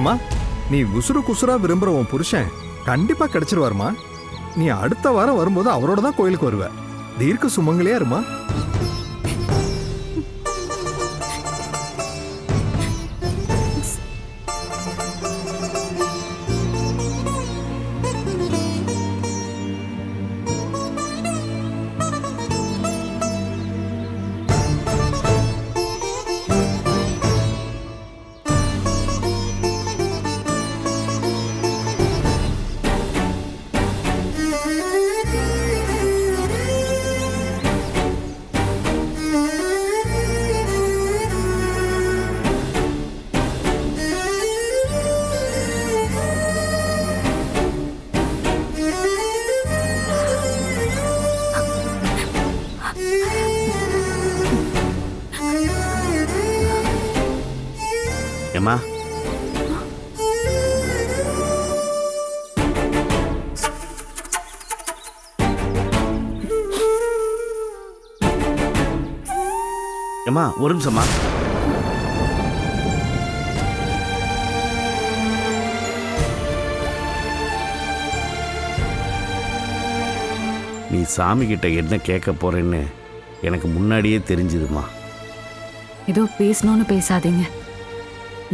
அம்மா, நீ உசுறு குசுரா விரும்புற உன் புருஷன் கண்டிப்பா கிடைச்சிருவாருமா. நீ அடுத்த வாரம் வரும்போது அவரோட தான் கோயிலுக்கு வருவ. தீர்க்க சுமங்கலியா இருமா. ஏம்மா, ஏம்மா ஒரு நிமிஷம்மா. நீ சாமி கிட்ட என்ன கேட்க போறேன்னு எனக்கு முன்னாடியே தெரிஞ்சுதுமா. ஏதோ பேசணும்னு பேசாதீங்க.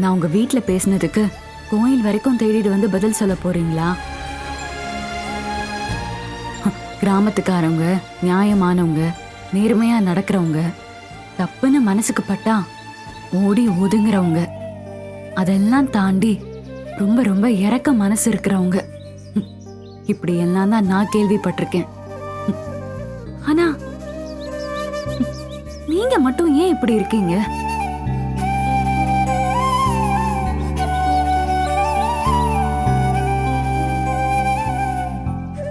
நான் உங்க வீட்ல பேசினதுக்கு கோயில் வரைக்கும் தேடிட்டு வந்து பதில் சொல்ல போறீங்களா? கிராமத்துக்காரவங்க, நியாயமானவங்க, நேர்மையா நடக்கிறவங்க, தப்புன்னு மனசுக்கு பட்டா ஓடி ஒதுங்குறவங்க, அதெல்லாம் தாண்டி ரொம்ப ரொம்ப இறக்க மனசு இருக்கிறவங்க, இப்படி எல்லாம் தான் நான் கேள்விப்பட்டிருக்கேன். ஆனா நீங்க மட்டும் ஏன் இப்படி இருக்கீங்க?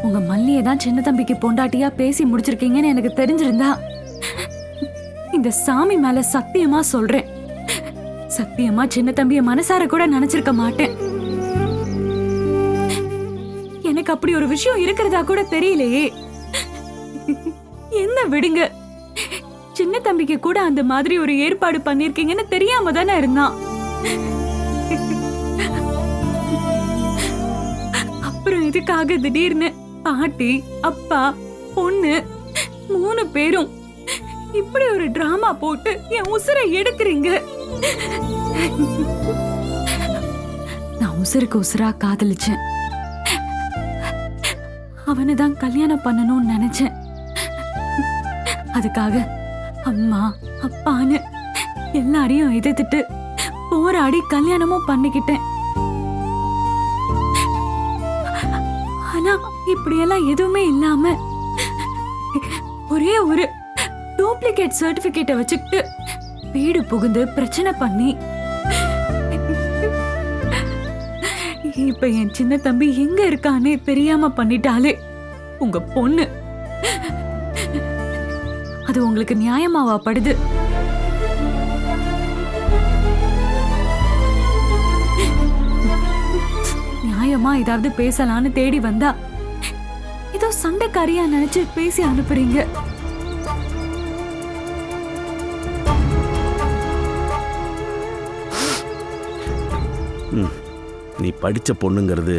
உங்க மல்லியை தான் சின்ன தம்பிக்கு பொண்டாட்டியா பேசி முடிச்சிருக்கீங்கன்னு எனக்கு தெரிஞ்சிருந்தா, இந்த சாமி மேல சத்தியமா சொல்றேன், சத்தியமா சின்ன தம்பிய மனசார கூட நினைச்சிருக்க மாட்டேன். எனக்கு அப்படி ஒரு விஷயம் இருக்கிறதா கூட தெரியலையே. என்ன விடுங்க, சின்ன தம்பிக்கு கூட அந்த மாதிரி ஒரு ஏற்பாடு பண்ணிருக்கீங்கன்னு தெரியாம தானே இருந்தான். அப்புறம் இதுக்காக திடீர்னு பாட்டி, அப்பா, பொண்ணு 3 பேரும் இப்படி ஒரு டிராமா போட்டு என் உசுரை எடுக்கிறீங்க? நான் உசுருக்கு உசுரா காதலிச்சேன். அவனைதான் கல்யாணம் பண்ணணும்னு நினைச்சேன். அதுக்காக அம்மா, அப்பான்னு எல்லாரையும் எதிர்த்துட்டு போராடி கல்யாணமும் பண்ணிக்கிட்டேன். ஆனா இப்படியெல்லாம் எதுவுமே இல்லாம ஒரே ஒரு டூப்ளிகேட் சர்டிபிகேட்டை வச்சுக்கிட்டு வீடு புகுந்து பிரச்சனை பண்ணி இப்ப என் சின்ன தம்பி எங்க இருக்கானே தெரியாம பண்ணிட்டாலே உங்க பொண்ணு. அது உங்களுக்கு நியாயமாவா படுது? நியாயமா ஏதாவது பேசலான்னு தேடி வந்தா ஏதோ சண்டைக்காரியா நினைச்சு பேசி அனுப்புறீங்க. நீ படிச்ச பொண்ணுங்கிறது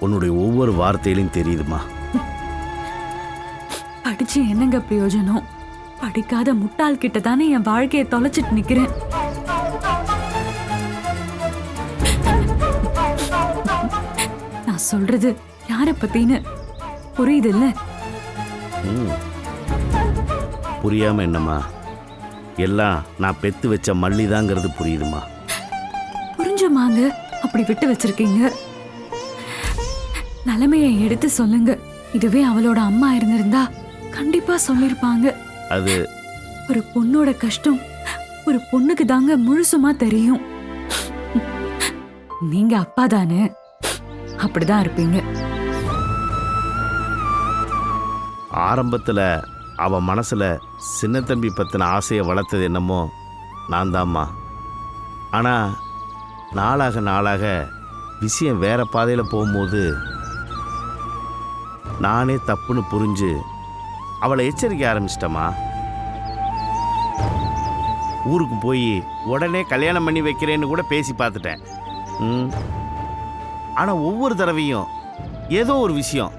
உன்னுடைய ஒவ்வொரு வார்த்தையிலும் தெரியுதுமா. படிச்சு என்னங்க பிரயோஜனம்? படிக்காத முட்டாள் கிட்ட தானே என் வாழ்க்கையை தொலைச்சிட்டு நிக்கிறேன். நான் சொல்றது யார பத்தின்னு புரியுது இல்ல? புரியாம என்னம்மா, எல்லாம் நான் பெத்து வச்ச மல்லிதாங்கிறது புரியுதுமா. புரிஞ்சுமாங்க அப்படி விட்டு வச்சிருக்கீங்க? நிலைமையை எடுத்து சொல்லுங்க. இதுவே அவளோட அம்மா இருந்திருந்தா கண்டிப்பா சொல்லிருப்பாங்க. அது ஒரு பொண்ணோட கஷ்டம் ஒரு பொண்ணுக்கு தாங்க முழுசுமா தெரியும். நீங்க அப்பா தானே, அப்படிதான் இருப்பீங்க. ஆரம்பத்துல அவ மனசுல சின்ன தம்பி பத்தின ஆசையை வளர்த்தது என்னமோ நான் தான்மா. ஆனா நாளாக நாளாக விஷயம் வேற பாதையில போகும்போது நானே தப்புன்னு புரிஞ்சு அவளை எச்சரிக்க ஆரம்பிச்சிட்டமா. ஊருக்கு போய் உடனே கல்யாணம் பண்ணி வைக்கிறேன்னு கூட பேசி பார்த்துட்டேன். ஆனால் ஒவ்வொரு தடவையும் ஏதோ ஒரு விஷயம்,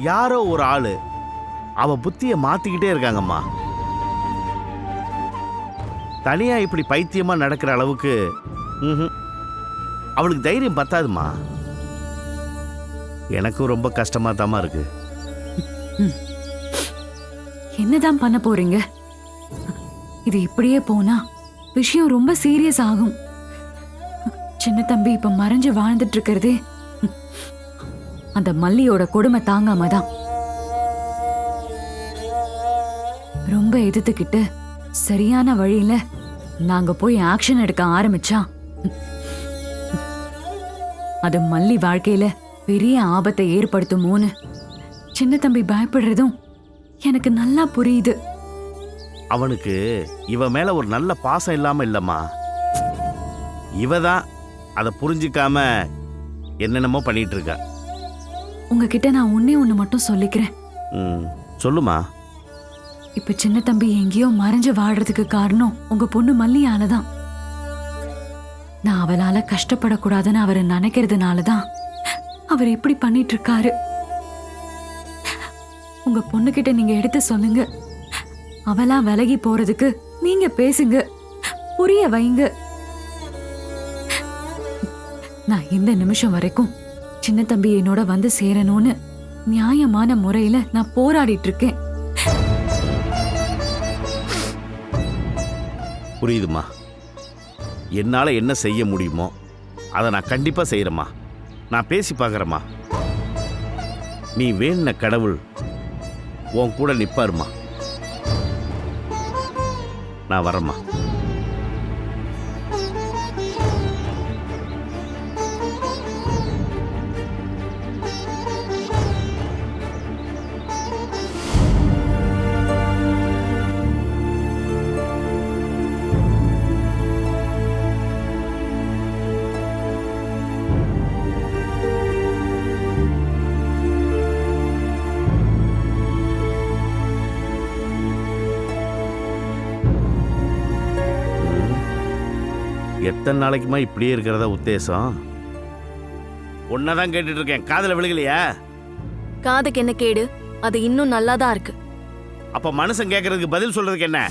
யாரோ ஒரு ஆள் அவ புத்தியை மாற்றிக்கிட்டே இருக்காங்கம்மா. தனியாக இப்படி பைத்தியமாக நடக்கிற அளவுக்கு அவளுக்கு தைரியம் பத்தாதுமா. எனக்கும் ரொம்ப கஷ்டமா தாமா இருக்கு. என்னதான் பண்ண போறீங்க? இது இப்படியே போனா விஷயம் ரொம்ப சீரியஸ் ஆகும். சின்ன தம்பி இப்ப மறைஞ்சு வாழ்ந்துட்டு இருக்கிறதே அந்த மல்லியோட கொடுமை தாங்காம தான். ரொம்ப எதிர்த்துக்கிட்டு சரியான வழியில நாங்க போய் ஆக்ஷன் எடுக்க ஆரம்பிச்சா அது மல்லி வாழ்க்கையில பெரிய ஆபத்தை ஏற்படுத்துமோன்னு சின்ன தம்பி பயப்படுறதும் எனக்கு நல்லா புரியுது. அவனுக்கு இவ மேல ஒரு நல்ல பாசம் இல்லாம இல்லம்மா. இவ தான் அதை புரிஞ்சுக்காம என்னென்னமோ பண்ணிட்டு இருக்கா. உங்ககிட்ட நான் ஒண்ணு மட்டும் சொல்லிக்கிறேன். சொல்லுமா. இப்ப சின்ன தம்பி எங்கேயோ மறைஞ்சு வாடுறதுக்கு காரணம் உங்க பொண்ணு மல்லியாலதான். நான் அவளால கஷ்டப்படக்கூடாதுன்னு அவரை நினைக்கிறதுனாலதான் அவர் இப்படி பண்ணிட்டு இருக்காரு. உங்க பொண்ணுகிட்ட நீங்க எடுத்து சொல்லுங்க. அவளா விலகி போறதுக்கு நீங்க பேசுங்க, புரிய வைங்க. நான் இந்த நிமிஷம் வரைக்கும் சின்ன தம்பி என்னோட வந்து சேரணும்னு நியாயமான முறையில நான் போராடிட்டு இருக்கேன். புரியுதுமா. என்னால என்ன செய்ய முடியுமோ அதை நான் கண்டிப்பா செய்யறேம்மா. நான் பேசி பார்க்கறேம்மா. நீ வேணுன கடவுள் உன் கூட நிப்பாருமா. நான் வரேம்மா. எத்தனை நாளைக்குமா இப்படியே இருக்கிறதா உத்தேசம்? ஒன்னதான் கேட்டுட்டு இருக்கேன். காதுல விழுகலையா? காதுக்கு என்ன கேடு? அது இன்னும் நல்லாதான் இருக்கு. அப்ப மனுஷன் கேட்கறதுக்கு பதில் சொல்றதுக்கு என்ன?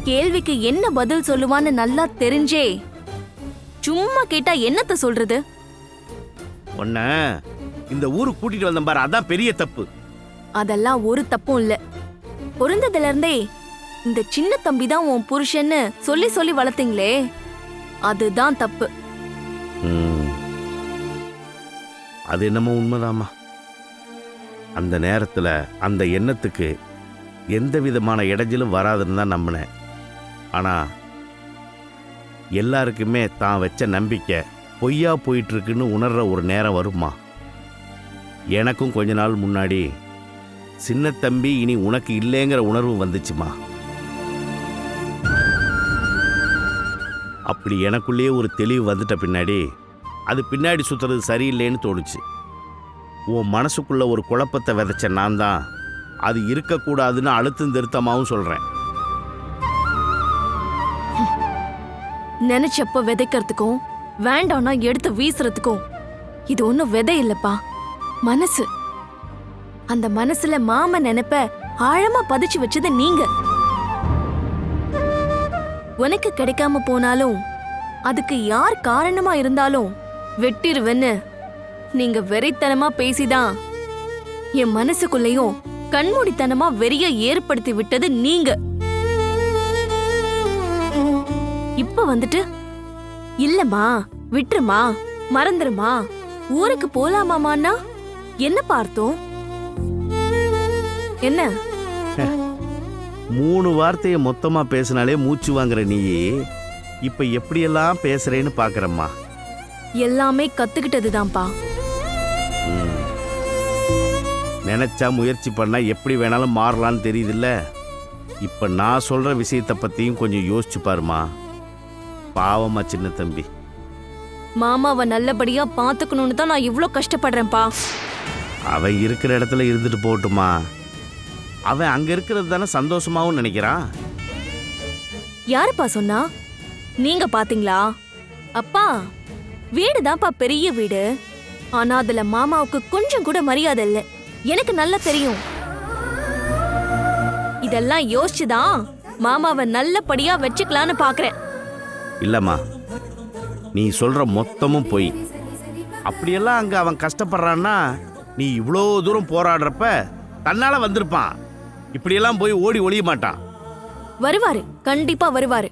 கேள்விக்கு என்ன பதில் சொல்லுவான்னு நல்லா தெரிஞ்சே சும்மா கேட்டா என்னத்த சொல்றது? ஒன்ன இந்த ஊருக்கு கூட்டிட்டு வந்தேன் பாரு, அதான் பெரிய தப்பு. அதெல்லாம் ஒரு தப்பும் இல்ல. பொருந்ததுல இருந்தே இந்த சின்ன தம்பி தான் உன் புருஷன்னு சொல்லி சொல்லி வளர்த்தீங்களே, அதுதான் தப்பு. அது என்னமோ உண்மைதாம்மா. அந்த நேரத்துல அந்த எண்ணத்துக்கு எந்த விதமான இடைஞ்சலும் வராதுன்னு தான் நம்பினேன். ஆனா எல்லாருக்குமே தான் வச்ச நம்பிக்கை பொய்யா போயிட்டு இருக்குன்னு உணர்ற ஒரு நேரம் வருமா. எனக்கும் கொஞ்ச நாள் முன்னாடி சின்ன தம்பி இனி உனக்கு இல்லைங்கிற உணர்வு வந்துச்சுமா. அப்படி எனக்குள்ளேயே ஒரு தெளிவு வந்துட்ட பின்னாடி அது பின்னாடி சுத்துறது சரியில்லைன்னு தோணுச்சு. உன் மனசுக்குள்ள ஒரு குழப்பத்தை விதைச்ச நான் தான் அது இருக்கக்கூடாதுன்னு அழுத்தம் திருத்தமாவும் சொல்றேன். நினைச்சப்ப விதைக்கிறதுக்கும் வேண்டாம்னா எடுத்து வீசுறதுக்கும் இது ஒண்ணும் விதை இல்லப்பா, மனசு. அந்த மனசுல மாம நினைப்ப ஆழமா பதிச்சு வச்சது நீங்க. உனக்கு கிடைக்காம போனாலும் அதுக்கு யார் காரணமா இருந்தாலும் வெட்டிருவன்னு நீங்க வெறித்தனமா பேசிதான் என் மனசுக்குள்ளேயும் கண்மூடித்தனமா வெறிய ஏற்படுத்தி விட்டது நீங்க. இப்ப வந்துட்டு இல்லம்மா, விட்டுருமா, மறந்துருமா, ஊருக்கு போலாமாமான்னா என்ன பார்த்தோம்? என்ன 3 வார்த்தையை மொத்தமா பேசினாலே மூச்சு வாங்குற நீ இப்ப எப்படியெல்லாம் பேசுறேன்னு பாக்குறம்மா. எல்லாமே கத்துக்கிட்டதுதான்ப்பா. நினைச்சா முயற்சி பண்ணா எப்படி வேணாலும் மாறலான்னு தெரியுதுல்ல. இப்ப நான் சொல்ற விஷயத்தை பத்தியும் கொஞ்சம் யோசிச்சு பாருமா. பாவமா சின்ன தம்பி. மாமாவை நல்லபடியா பாத்துக்கணும்னு தான் நான் இவ்ளோ கஷ்டப்படுறேன்ப்பா. அவன் இருக்கிற இடத்துல இருந்துட்டு போகட்டுமா. அவன் அங்க இருக்கிறது தானே சந்தோஷமாவும் நினைக்கிறான். யாருப்பா சொன்னா? நீங்க பாத்தீங்களா? அப்பா வீடுதான்ப்பா பெரிய வீடு. ஆனா அதுல மாமாவுக்கு கொஞ்சம் கூட மரியாதை இல்ல. எனக்கு நல்லா தெரியும். இதெல்லாம் யோசிச்சுதான் மாமாவை நல்லபடியா வச்சுக்கலான்னு பாக்குறேன். இல்லம்மா, நீ சொல்ற மொத்தமும் போய். அப்படியெல்லாம் அங்க அவன் கஷ்டப்படுறான்னா நீ இவ்வளோ தூரம் போராடுறப்ப தன்னால வந்திருப்பான். இப்படியெல்லாம் போய் ஓடி ஒளிய மாட்டான். வருவாரு, கண்டிப்பா வருவாரு.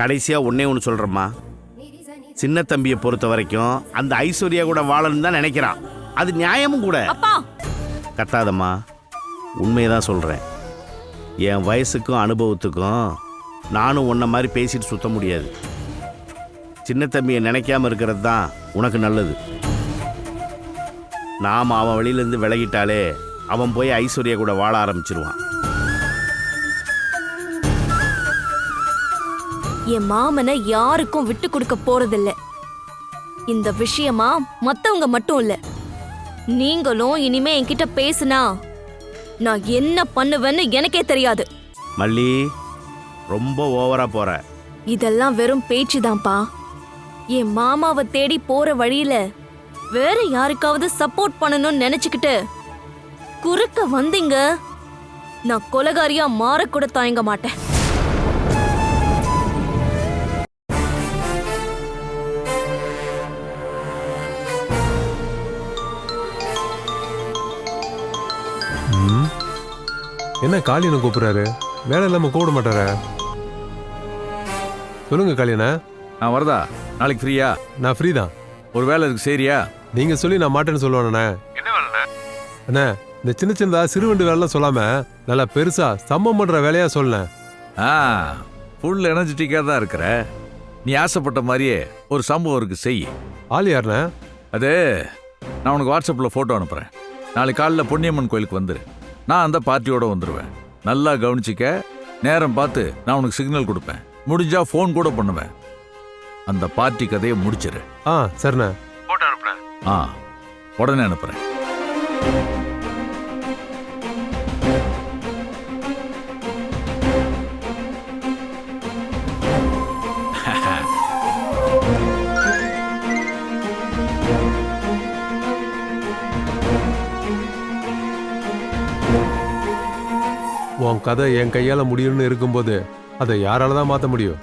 கடைசியா ஒன்னே ஒன்று சொல்றேம்மா, சின்ன தம்பியை பொறுத்த வரைக்கும் அந்த ஐஸ்வர்யா கூட வாழணும்னு தான் நினைக்கிறான். அது நியாயமும் கூட. அப்பா கத்தாதம்மா, உண்மையதான் சொல்றேன். என் வயசுக்கும் அனுபவத்துக்கும் நானும் உன்ன மாதிரி பேசிட்டு சுத்த முடியாது. சின்ன தம்பியை நினைக்காம இருக்கிறது தான் உனக்கு நல்லது. நாம் அவன் வழியிலேருந்து விலகிட்டாலே அவன் போய் ஐஸ்வர்யா கூட வாழ ஆரம்பிச்சிருவான். என் மாமனை யாருக்கும் விட்டு கொடுக்க போறதில்ல. இந்த விஷயமா மத்தவங்க மட்டும் இல்ல, நீங்களும் இனிமே என்கிட்ட பேசுனா நான் என்ன பண்ணுவேன்னு எனக்கே தெரியாது. மல்லி, ரொம்ப ஓவரா போற. இதெல்லாம் வெறும் பேச்சுதான்ப்பா. என் மாமாவை தேடி போற வழியில வேற யாருக்காவது சப்போர்ட் பண்ணணும்னு நினைச்சுக்கிட்டு குறுக்க வந்தீங்க, நான் கொலகாரியா மாறக்கூட தயங்க மாட்டேன். என்ன காளியனை கூப்பிடுறாரு? வேலை இல்லாம கூப்பிட மாட்டாரா? சொல்லுங்க காளியனா. நான் வரதா? நாளைக்கு ஃப்ரீயா? நான் ஃப்ரீ தான். ஒரு வேலை இருக்கு, சரியா? நீங்க சொல்லி நான் மாட்டேன்னு சொல்லுவானே. என்ன வேலை அண்ணா? இந்த சின்ன சின்னதா சிறுவண்டு வேலைலாம் சொல்லாம நல்லா பெருசா சம்பவம் பண்ற வேலையா சொல்லேன். ஃபுல் எனர்ஜெட்டிக்காக தான் இருக்கிற. நீ ஆசைப்பட்ட மாதிரியே ஒரு சம்பவம் இருக்கு, செய். ஆள் யாருண்ணா? அது நான் உனக்கு வாட்ஸ்அப்பில் ஃபோட்டோ அனுப்புகிறேன். நாளைக்கு காலையில் பொன்னியம்மன் கோயிலுக்கு வந்துரு. நான் அந்த பார்ட்டியோட வந்துடுவேன். நல்லா கவனிச்சிக்க. நேரம் பார்த்து நான் உனக்கு சிக்னல் கொடுப்பேன். முடிஞ்சா ஃபோன் கூட பண்ணுவேன். அந்த பார்ட்டி கதையை முடிச்சிரு. சரிண்ணா. ஃபோட்டோ அனுப்புகிறேன். உடனே அனுப்புகிறேன். உன் கதை என் கையால முடியும்னு இருக்கும்போது அதை யாரால தான் மாத்த முடியும்?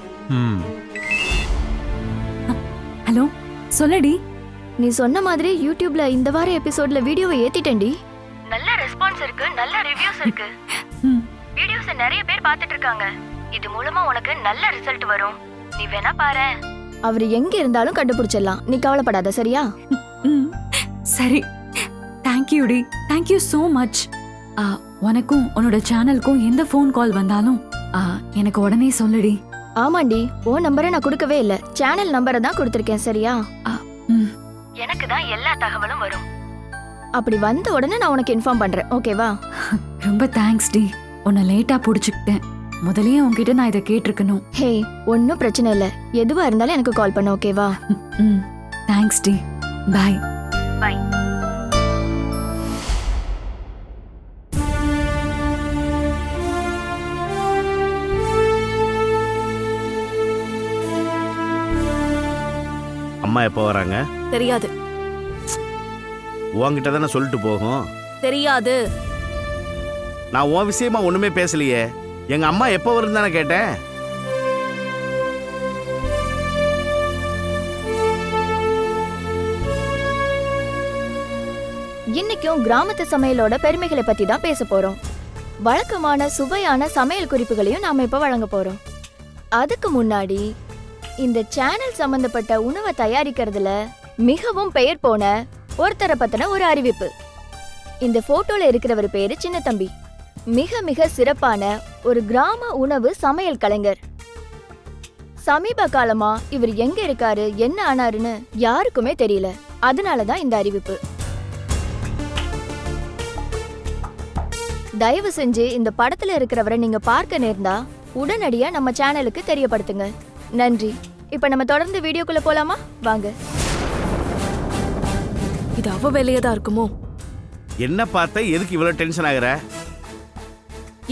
ஹலோ, சொல்லடி. நீ சொன்ன மாதிரி யூடியூப்ல இந்த வார எபிசோட்ல வீடியோவை ஏத்திட்டேன்டி. நல்ல ரெஸ்பான்ஸ் இருக்கு, நல்ல ரிவ்யூஸ் இருக்கு. வீடியோஸ் நிறைய பேர் பார்த்துட்டு இருக்காங்க. இது மூலமா உனக்கு நல்ல ரிசல்ட் வரும். நீ வேணா பாரு. அவர் எங்க இருந்தாலும் கண்டுபிடிச்சிடலாம். நீ கவலைப்படாத, சரியா? சரி, தேங்க்யூ டி. Thank you so much. உனக்கும் உன்னோட சேனலுக்கும் எந்த ஃபோன் கால் வந்தாலும் எனக்கு உடனே சொல்லுடி. ஆமாண்டி, ஓ நம்பரை நான் கொடுக்கவே இல்ல. சேனல் நம்பரை தான் கொடுத்திருக்கேன், சரியா? எனக்கு தான் எல்லா தகவலும் வரும். அப்படி வந்த உடனே நான் உனக்கு இன்ஃபார்ம் பண்றேன், ஓகேவா? ரொம்ப தேங்க்ஸ் டி. உன்னை லேட்டா புடிச்சுக்கிட்டேன். முதல்லயே உன்கிட்ட நான் இதை கேட்டிருக்கணும். ஹே, ஒன்னும் பிரச்சனை இல்ல. எதுவா இருந்தாலும் எனக்கு கால் பண்ண, ஓகேவா? தேங்க்ஸ் டி. பை. பை. அம்மா எப்போ வராங்க? தெரியாது. உன்கிட்ட தானே சொல்லிட்டு போகும். தெரியாது. நான் உன் விஷயமா ஒண்ணுமே பேசலையே. எங்க அம்மா எப்போ வரும் தானே கேட்டேன். இன்னைக்கும் கிராமத்து சமையலோட பெருமைகளை பத்தி தான் பேச போறோம். வழக்கமான சுவையான சமையல் குறிப்புகளையும் நாம இப்ப வழங்க போறோம். அதுக்கு முன்னாடி இந்த சேனல் சம்பந்தப்பட்ட உணவை தயாரிக்கிறதுல மிகவும் பெயர் போன ஒருத்தரை பத்தின ஒரு அறிவிப்பு. இந்த போட்டோல இருக்கிறவர் பேரு சின்ன தம்பி. மிக மிக சிறப்பான ஒரு கிராம உணவு சமையல் கலைஞர். சமீப காலமா இவர் எங்க இருக்காரு, என்ன ஆனாருன்னு யாருக்குமே தெரியல. அதனாலதான் இந்த அறிவிப்பு. தயவு செஞ்சு இந்த படத்துல இருக்கிறவரை நீங்க பார்க்க நேர்ந்தா உடனடியா நம்ம சேனலுக்கு தெரியப்படுத்துங்க. நன்றி. இப்ப நம்ம தொடர்ந்து வீடியோக்குள்ள போலாமா? வாங்க. இது அவ வேலையா தான் இருக்குமோ? என்ன பார்த்த எதுக்கு இவ்வளவு டென்ஷன் ஆகுற?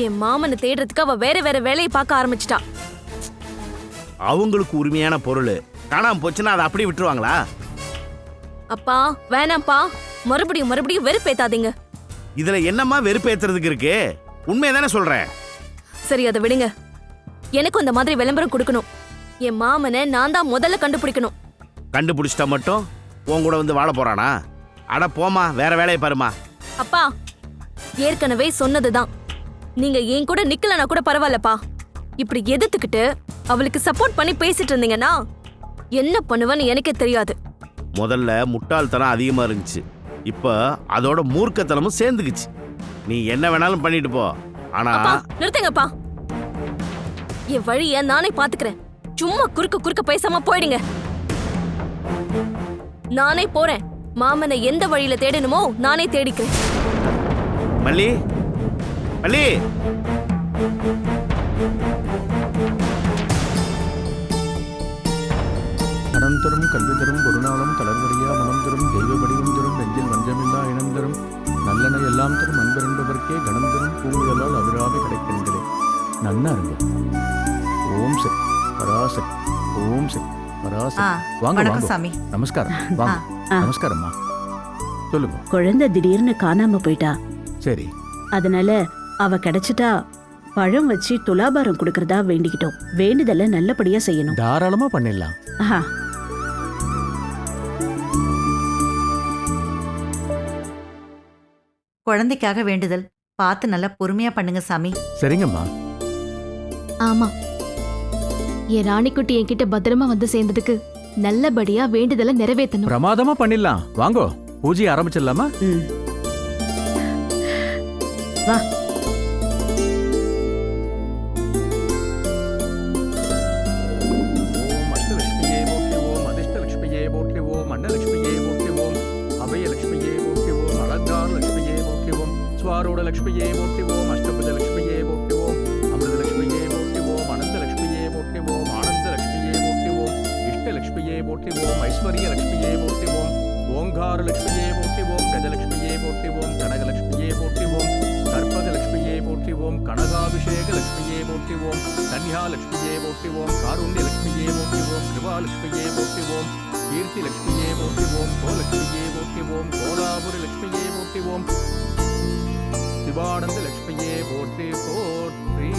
என் மாமனை தேடுறதுக்கு அவ வேற வேற வேலையை பார்க்க ஆரம்பிச்சிட்டா. அவங்களுக்கு உரிமையான பொருள் காணாம போச்சுன்னா அதை அப்படியே விட்டுருவாங்களா? அப்பா வேணாம்ப்பா, மறுபடியும் மறுபடியும் வெறுப்பேத்தாதீங்க. இதுல என்னம்மா வெறுப்பேத்துறதுக்கு இருக்கு? உண்மையை தானே சொல்றேன். சரி அதை விடுங்க. எனக்கும் இந்த மாதிரி விளம்பரம் கொடுக்கணும். என் மாமனை நான் தான் முதல்ல கண்டுபிடிக்கணும். கண்டுபிடிச்சிட்டா மட்டும் உன் கூட வந்து வாழ போறானா? அட போமா, வேற வேலையை பாருமா. அப்பா ஏற்கனவே சொன்னதுதான், நீங்க என் கூட நிக்கலனா கூட பரவாயில்லப்பா. இப்படி எதிர்த்துக்கிட்டு அவளுக்கு சப்போர்ட் பண்ணி பேசிட்டு இருந்தீங்கன்னா என்ன பண்ணுவேன்னு எனக்கே தெரியாது. முதல்ல முட்டாள்தனம் அதிகமா இருந்துச்சு, இப்ப அதோட மூர்க்கத்தனமும் சேர்ந்துக்குச்சு. நீ என்ன வேணாலும் பண்ணிட்டு போ, ஆனா அப்பா நிறுத்துங்கப்பா. என் வழிய நானே பாத்துக்கிறேன். சும்மா குறுக்க பேசாம போயிடுங்க. நானே போறேன். மாமனை எந்த வழியில தேடணுமோ நானே தேடிக்கிறேன். மல்லி மல்லி, கடன் தரும் கல்வி தரும் குருநாளும் தளர்வரியா மனம் தரும் தெய்வ வடிவம் தரும் நெஞ்சில் வஞ்சமில்லா இனம் தரும் நல்லன எல்லாம் தரும் அன்பரென்பதற்கே கணம் தரும் பூங்குழலால் அபிராமி கிடைக்கின்றே. நன்னா இருங்க. ஓம் சக்தி பராசக்தி, ஓம் சக்தி பராசக்தி. வாங்க வணக்கம் வாங்க. சாமி. நமஸ்காரம். வாங்க. நமஸ்காரம்மா. சொல்லுங்க. குழந்தை திடீர்னு காணாம போயிட்டா. சரி. அதனால அவ கிடைச்சிட்டா பழம் வச்சு துலாபாரம் கொடுக்கறதா வேண்டிக்கிட்டோம். வேண்டுதல நல்லபடியா செய்யணும். தாராளமா பண்ணிடலாம். ஆஹா. குழந்தைக்காக வேண்டுதல் பார்த்து நல்லா பொறுமையா பண்ணுங்க சாமி. சரிங்கம்மா. ஆமா, என் ராணிக்குட்டி என்கிட்ட பத்திரமா வந்து சேர்ந்ததுக்கு நல்லபடியா வேண்டுதலை நிறைவேற்றணும். பிரமாதமா பண்ணிடலாம். வாங்கோ, பூஜையை ஆரம்பிச்சிடலாமா? ம். வா. ஓம் அஷ்டலட்சுமியே போற்றி ஓம் அதிர்ஷ்டலட்சுமியே போற்றி ஓம் அன்னலட்சுமியே போற்றி ஓம் அபயலட்சுமியே போற்றி ஓம் அலங்கார லட்சுமியே போற்றி ஓம் ஸ்வாரூட லட்சுமியே போற்றி ஓம் அஷ்டபுஜ லட்சுமியே போற்றி ஓம் அமிர்தலட்சுமியே போற்றி ஓம் அனந்தலட்சுமியே போற்றி ஓம் ஆனந்தலட்சுமியே போற்றி ஓம் இஷ்டலட்சுமியே போற்றி ஓம் ஐஸ்வர்ய லட்சுமியே போற்றி ஓம் ஓங்கார லட்சுமியே போற்றி ஓம் கஜலட்சுமியே போற்றி ஓம் கனகலட்சுமியே போற்றி ஓம் கற்பகலட்சுமியே போற்றி ஓம் கனகாபிஷேக லட்சுமியே போற்றி ஓம் கன்யாலட்சுமியே போற்றி ஓம் காருண்யலட்சுமியே போற்றி ஓம் கிருபாலட்சுமியே போற்றி ஓம் கீர்த்தி லட்சுமியே போற்றி ஓம் கோலட்சுமியே போற்றி ஓம் கோலாபுரி லட்சுமியே போற்றி ஓம் சிவானந்த லட்சுமியே போற்றி போற்றி.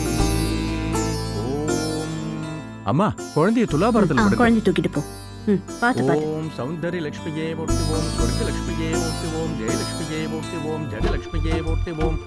ஓம் அம்மா, குழந்தைய துலாபாரத்தில் குழந்தை தூக்கிட்டு போ. பாத்து பாத்து. ஓம் சௌந்தர்ய லட்சுமியே போற்றி ஓம் ஸ்வர்க லட்சுமியே போற்றி ஓம் ஜெயலட்சுமியே போற்றி ஓம் ஜெகலட்சுமியே போற்றி ஓம்